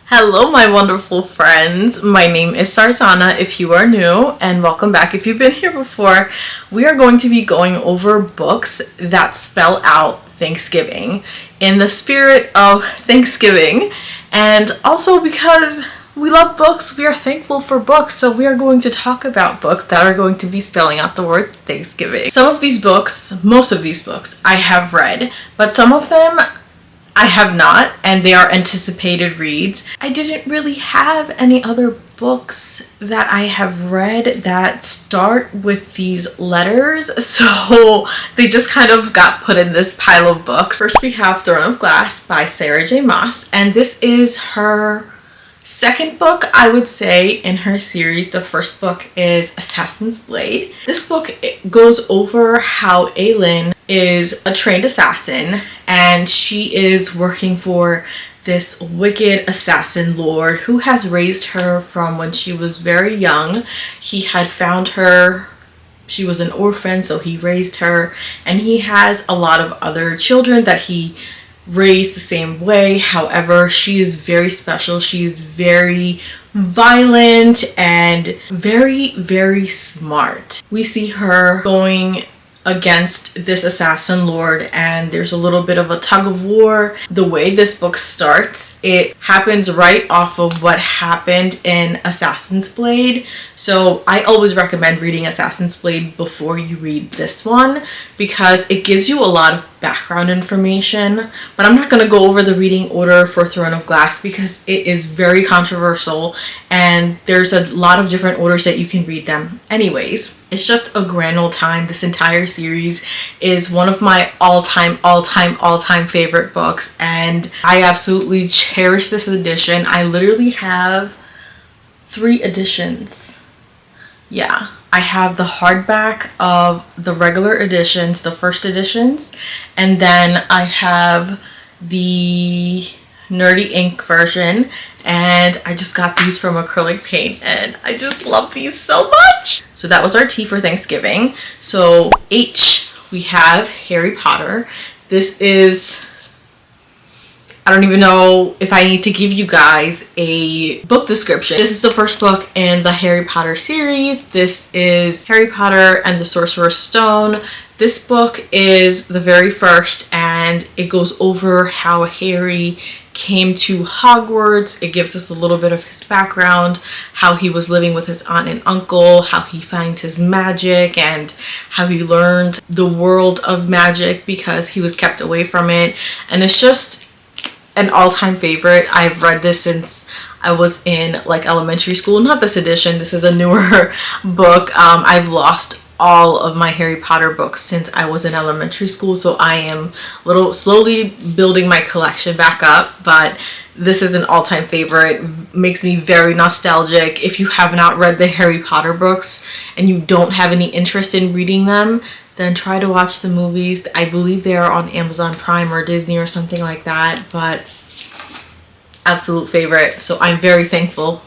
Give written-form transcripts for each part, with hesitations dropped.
Hello, my wonderful friends. My name is Sarzana if you are new, and welcome back if you've been here before. We are going to be going over books that spell out Thanksgiving in the spirit of Thanksgiving, and also because we love books, we are thankful for books, so we are going to talk about books that are going to be spelling out the word Thanksgiving. Some of these books, most of these books, I have read, but some of them I have not, and they are anticipated reads. I didn't really have any other books that I have read that start with these letters, so they just kind of got put in this pile of books. First we have Throne of Glass by Sarah J. Maas, and this is her second book, I would say, in her series. The first book is Assassin's Blade. This book goes over how Aylin is a trained assassin, and she is working for this wicked assassin lord who has raised her from when she was very young. He had found her, she was an orphan, so he raised her, and he has a lot of other children that he raised the same way. However, she is very special. She is very violent and very, very smart. We see her going against this assassin lord, and there's a little bit of a tug of war. The way this book starts, it happens right off of what happened in Assassin's Blade, so I always recommend reading Assassin's Blade before you read this one because it gives you a lot of background information. But I'm not going to go over the reading order for Throne of Glass because it is very controversial and there's a lot of different orders that you can read them. Anyways, it's just a grand old time. This entire series is one of my all-time favorite books, and I absolutely cherish this edition. I literally have 3 editions. Yeah, I have the hardback of the regular editions, the first editions, and then I have the Nerdy Ink version, and I just got these from acrylic paint and I just love these so much. So that was our T for Thanksgiving. So H, we have Harry Potter. This is, I don't even know if I need to give you guys a book description. This is the first book in the Harry Potter series. This is Harry Potter and the Sorcerer's Stone. This book is the very first, and it goes over how Harry came to Hogwarts. It gives us a little bit of his background, how he was living with his aunt and uncle, how he finds his magic, and how he learned the world of magic because he was kept away from it. And it's just an all-time favorite. I've read this since I was in like elementary school. Not this edition, this is a newer book. I've lost all of my Harry Potter books since I was in elementary school, so I am slowly building my collection back up, but this is an all-time favorite. Makes me very nostalgic. If you have not read the Harry Potter books and you don't have any interest in reading them, then try to watch the movies. I believe they are on Amazon Prime or Disney or something like that, but absolute favorite. So I'm very thankful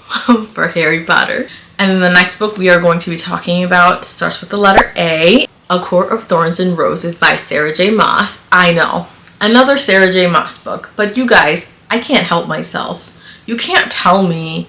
for Harry Potter. And then the next book we are going to be talking about starts with the letter A, A Court of Thorns and Roses by Sarah J. Maas. I know, another Sarah J. Maas book, but you guys, I can't help myself. You can't tell me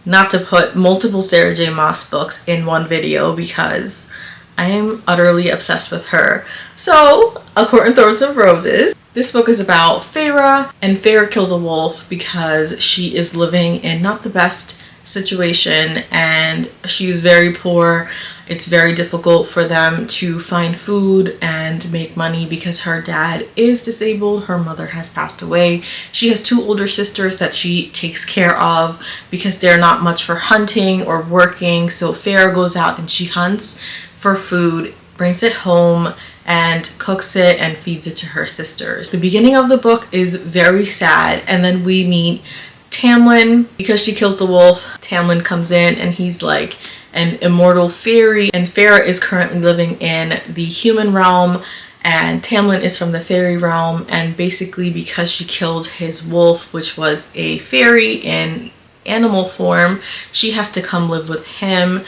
not to put multiple Sarah J. Maas books in one video because I am utterly obsessed with her. So, A Court of Thorns and Roses. This book is about Feyre, and Feyre kills a wolf because she is living in not the best situation and she's very poor. It's very difficult for them to find food and make money because her dad is disabled. Her mother has passed away. She has 2 older sisters that she takes care of because they're not much for hunting or working. So Feyre goes out and she hunts for food, brings it home, and cooks it and feeds it to her sisters. The beginning of the book is very sad, and then we meet Tamlin. Because she kills the wolf, Tamlin comes in and he's like an immortal fairy, and Feyre is currently living in the human realm and Tamlin is from the fairy realm, and basically because she killed his wolf, which was a fairy in animal form, she has to come live with him.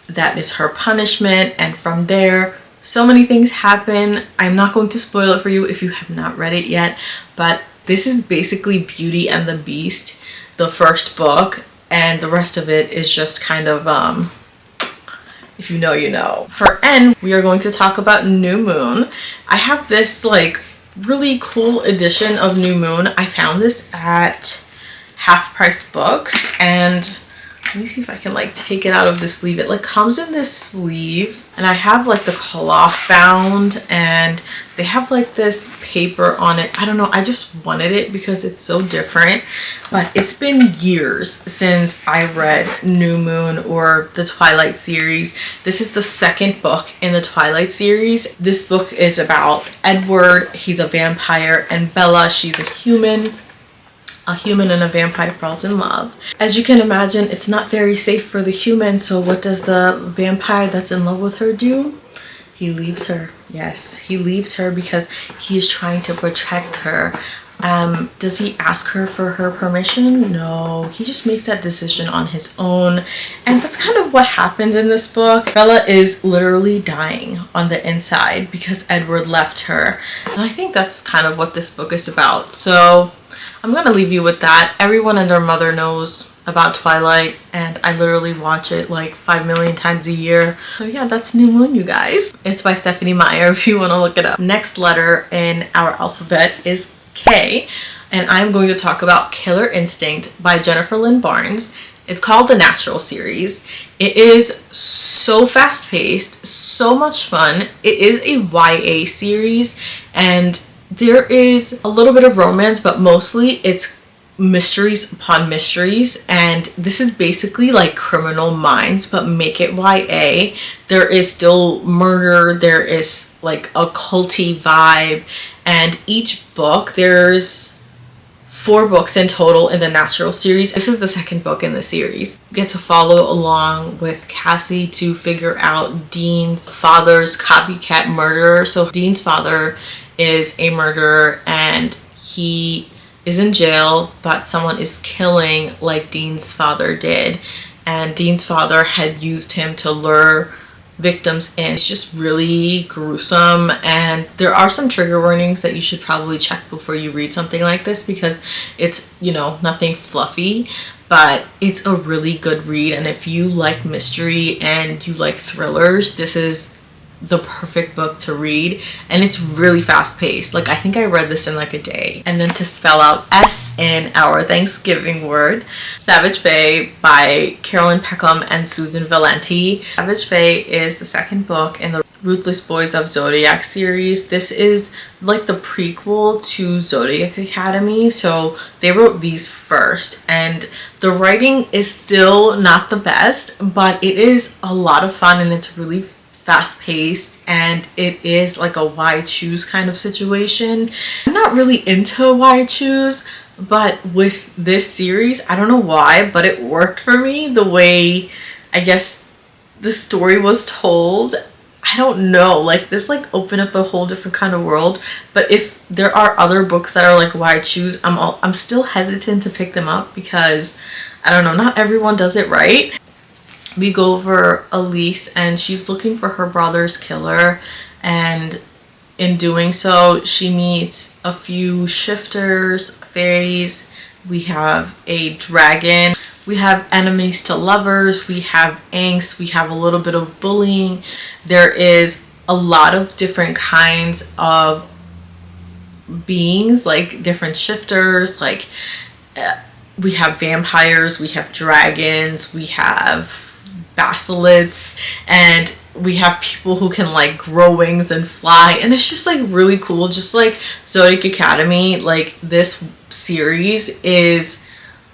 That is her punishment, and from there so many things happen. I'm not going to spoil it for you if you have not read it yet, but this is basically Beauty and the Beast. the first book, and the rest of it is just kind of if you know, you know. For N, we are going to talk about New Moon. I have this like really cool edition of New Moon. I found this at Half Price Books, and let me see if I can like take it out of the sleeve. It like comes in this sleeve, and I have like the cloth bound, and they have like this paper on it. I don't know, I just wanted it because it's so different. But it's been years since I read New Moon or the Twilight series. This is the second book in the Twilight series. This book is about Edward. He's a vampire, and Bella, she's a human. A human and a vampire falls in love. As you can imagine, it's not very safe for the human, so what does the vampire that's in love with her do? He leaves her. Yes, he leaves her because he is trying to protect her. Does he ask her for her permission? No, he just makes that decision on his own, and that's kind of what happens in this book. Bella is literally dying on the inside because Edward left her, and I think that's kind of what this book is about. So I'm gonna leave you with that. Everyone and their mother knows about Twilight, and I literally watch it like 5 million times a year. So yeah, that's New Moon, you guys. It's by Stephanie Meyer if you want to look it up. Next letter in our alphabet is K, and I'm going to talk about Killer Instinct by Jennifer Lynn Barnes. It's called the Natural series. It is so fast-paced, so much fun. It is a YA series, and there is a little bit of romance, but mostly it's mysteries upon mysteries, and this is basically like Criminal Minds, but make it YA. There is still murder, there is like a culty vibe, and each book, there's 4 books in total in the Natural series. This is the second book in the series. You get to follow along with Cassie to figure out Dean's father's copycat murderer. So Dean's father is a murderer, and he is in jail, but someone is killing like Dean's father did, and Dean's father had used him to lure victims in. It's just really gruesome, and there are some trigger warnings that you should probably check before you read something like this, because it's, you know, nothing fluffy, but it's a really good read. And if you like mystery and you like thrillers, this is the perfect book to read, and it's really fast paced. Like, I think I read this in like a day. And then to spell out S in our Thanksgiving word, Savage Fae by Carolyn Peckham and Susan Valenti. Savage Fae is the second book in the Ruthless Boys of Zodiac series. This is like the prequel to Zodiac Academy, so they wrote these first, and the writing is still not the best, but it is a lot of fun, and it's really fast-paced, and it is like a why choose kind of situation. I'm not really into why choose, but with this series, I don't know why, but it worked for me the way I guess the story was told. I don't know, like this like opened up a whole different kind of world. But if there are other books that are like why choose, I'm still hesitant to pick them up because I don't know, not everyone does it right. We go over Elise, and she's looking for her brother's killer, and in doing so she meets a few shifters, fairies, we have a dragon, we have enemies to lovers, we have angst, we have a little bit of bullying. There is a lot of different kinds of beings, like different shifters, like we have vampires, we have dragons, we have basilisks, and we have people who can like grow wings and fly, and it's just like really cool. Just like Zodiac Academy, like this series is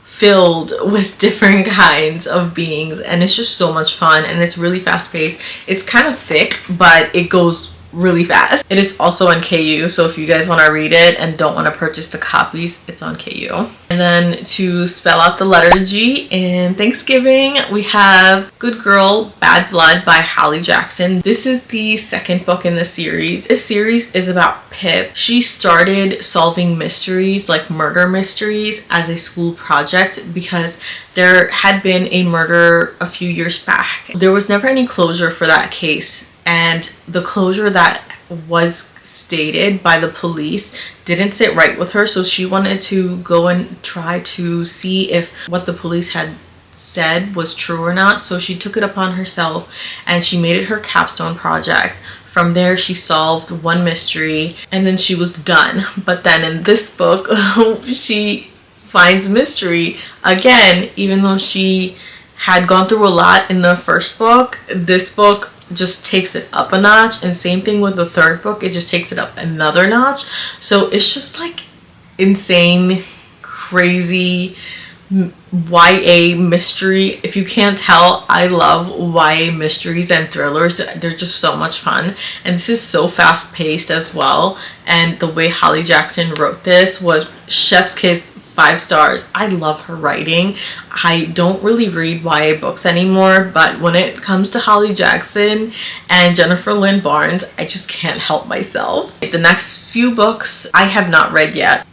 filled with different kinds of beings, and it's just so much fun, and it's really fast paced. It's kind of thick, but it goes really fast. It is also on KU, so if you guys want to read it and don't want to purchase the copies, it's on KU. And then to spell out the letter G in Thanksgiving, we have Good Girl, Bad Blood by Holly Jackson. This is the second book in the series. This series is about Pip. She started solving mysteries, like murder mysteries, as a school project because there had been a murder a few years back. There was never any closure for that case, and the closure that was stated by the police didn't sit right with her, so she wanted to go and try to see if what the police had said was true or not. So she took it upon herself and she made it her capstone project. From there, she solved one mystery and then she was done. But then in this book, she finds mystery again, even though she had gone through a lot in the first book. This book just takes it up a notch, and same thing with the third book, it just takes it up another notch. So it's just like insane, crazy YA mystery. If you can't tell, I love YA mysteries and thrillers. They're just so much fun, and this is so fast paced as well. And the way Holly Jackson wrote this was chef's kiss, 5 stars. I love her writing. I don't really read YA books anymore, but when it comes to Holly Jackson and Jennifer Lynn Barnes, I just can't help myself. The next few books I have not read yet.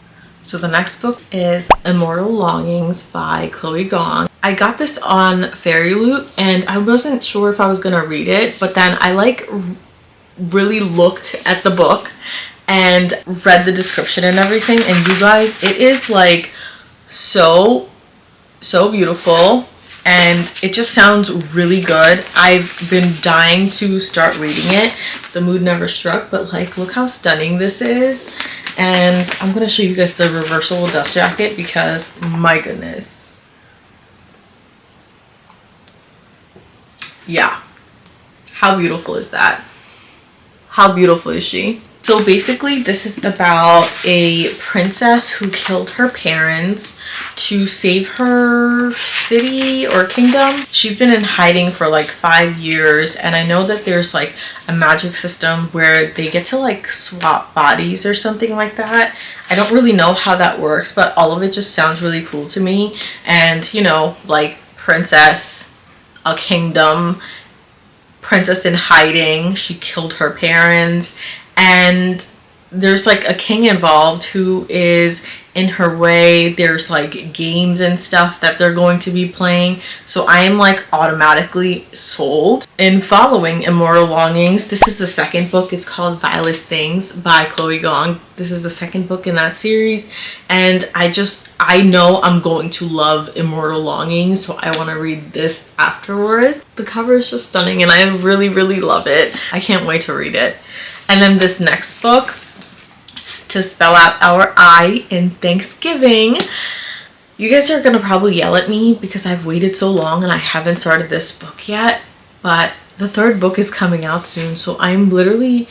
So the next book is Immortal Longings by Chloe Gong. I got this on Fairy Loot and I wasn't sure if I was gonna read it, but then I really looked at the book and read the description and everything, and you guys, it is like so beautiful and it just sounds really good. I've been dying to start reading it. The mood never struck, but like, look how stunning this is. And I'm gonna show you guys the reversible dust jacket because my goodness, yeah, how beautiful is that? How beautiful is she? So basically this is about a princess who killed her parents to save her city or kingdom. She's been in hiding for like 5 years, and I know that there's like a magic system where they get to like swap bodies or something like that. I don't really know how that works, but all of it just sounds really cool to me. And you know, like princess, a kingdom, princess in hiding, she killed her parents, and there's like a king involved who is in her way. There's like games and stuff that they're going to be playing, so I am like automatically sold in following Immortal Longings. This is the second book. It's called Vilest Things by Chloe Gong. This is the second book in that series, and I know I'm going to love Immortal Longings, so I want to read this afterwards. The cover is just stunning and I really love it. I can't wait to read it. And then this next book, to spell out our I in Thanksgiving. You guys are gonna probably yell at me because I've waited so long and I haven't started this book yet, but the third book is coming out soon, so I'm literally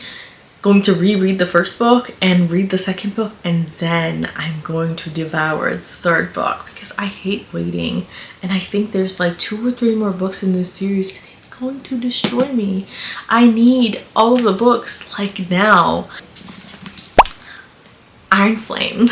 going to reread the first book and read the second book, and then I'm going to devour the third book because I hate waiting, and I think there's like 2 or 3 more books in this series and it's going to destroy me. I need all of the books like now. Iron Flame.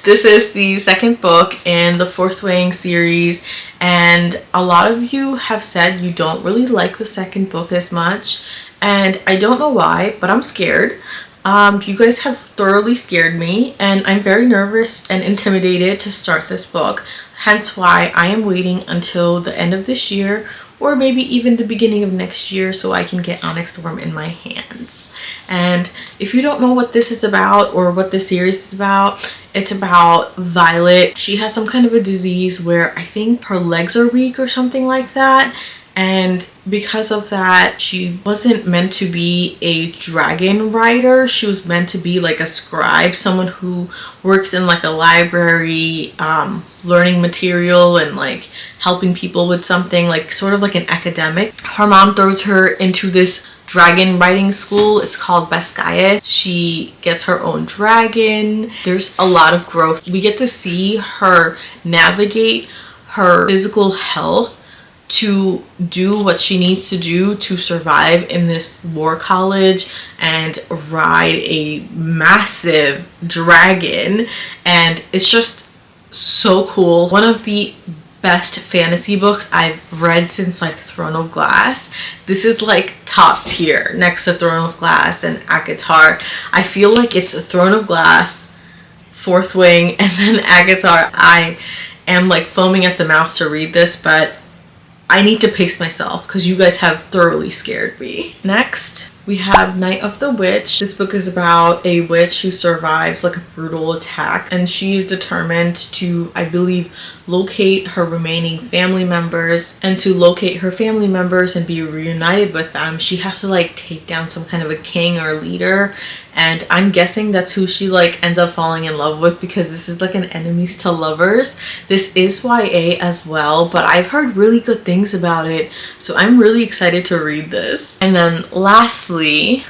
This is the second book in the Fourth Wing series, and a lot of you have said you don't really like the second book as much, and I don't know why, but I'm scared. You guys have thoroughly scared me, and I'm very nervous and intimidated to start this book, hence why I am waiting until the end of this year or maybe even the beginning of next year so I can get Onyx Storm in my hands. And if you don't know what this is about or what this series is about, it's about Violet. She has some kind of a disease where I think her legs are weak or something like that, and because of that she wasn't meant to be a dragon rider. She was meant to be like a scribe, someone who works in like a library, learning material and like helping people with something, like sort of like an academic. Her mom throws her into this dragon riding school. It's called Beskaya. She gets her own dragon. There's a lot of growth. We get to see her navigate her physical health to do what she needs to do to survive in this war college and ride a massive dragon, and it's just so cool. One of the best fantasy books I've read since like Throne of Glass. This is like top tier next to Throne of Glass and ACOTAR. I feel like it's a Throne of Glass, Fourth Wing, and then ACOTAR. I am like foaming at the mouth to read this, but I need to pace myself because you guys have thoroughly scared me. Next, We have Night of the Witch. This book is about a witch who survives like a brutal attack, and she's determined to, I believe, locate her remaining family members. And to locate her family members and be reunited with them, she has to like take down some kind of a king or leader. And I'm guessing that's who she like ends up falling in love with, because this is like an enemies to lovers. This is YA as well, but I've heard really good things about it, so I'm really excited to read this. And then lastly,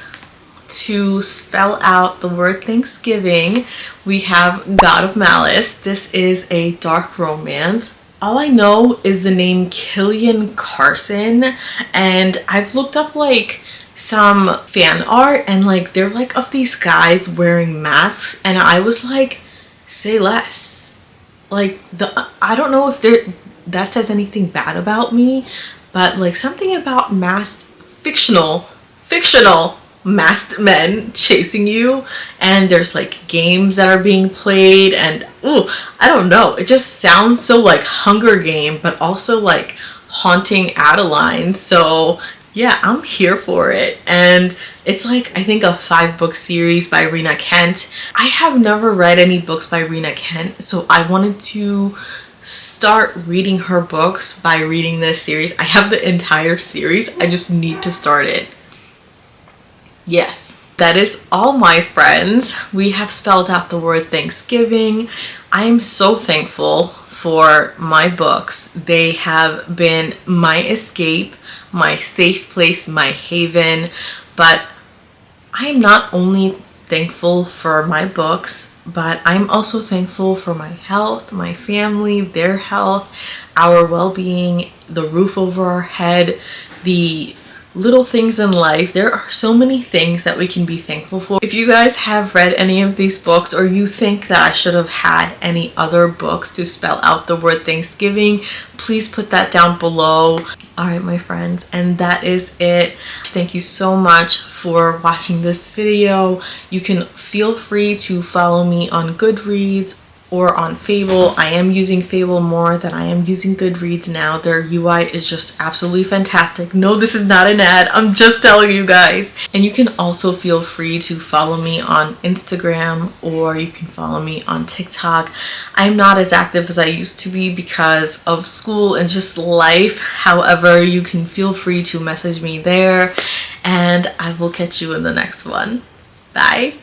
to spell out the word Thanksgiving, we have God of Malice. This is a dark romance. All I know is the name Killian Carson, and I've looked up like some fan art, and like they're like of these guys wearing masks, and I was like, say less. Like I don't know if that says anything bad about me, but like something about masked fictional masked men chasing you, and there's like games that are being played, and ooh, I don't know, it just sounds so like Hunger Game but also like haunting Adeline. So yeah, I'm here for it. And it's like, I think a 5-book series by Rena Kent. I have never read any books by Rena Kent, so I wanted to start reading her books by reading this series. I have the entire series, I just need to start it. Yes, that is all, my friends. We have spelled out the word Thanksgiving. I am so thankful for my books. They have been my escape, my safe place, my haven. But I am not only thankful for my books, but I'm also thankful for my health, my family, their health, our well-being, the roof over our head, the little things in life. There are so many things that we can be thankful for. If you guys have read any of these books, or you think that I should have had any other books to spell out the word Thanksgiving, please put that down below. Alright, my friends, and that is it. Thank you so much for watching this video. You can feel free to follow me on Goodreads or on Fable. I am using Fable more than I am using Goodreads now. Their UI is just absolutely fantastic. No, this is not an ad, I'm just telling you guys. And you can also feel free to follow me on Instagram, or you can follow me on TikTok. I'm not as active as I used to be because of school and just life. However, you can feel free to message me there, and I will catch you in the next one. Bye.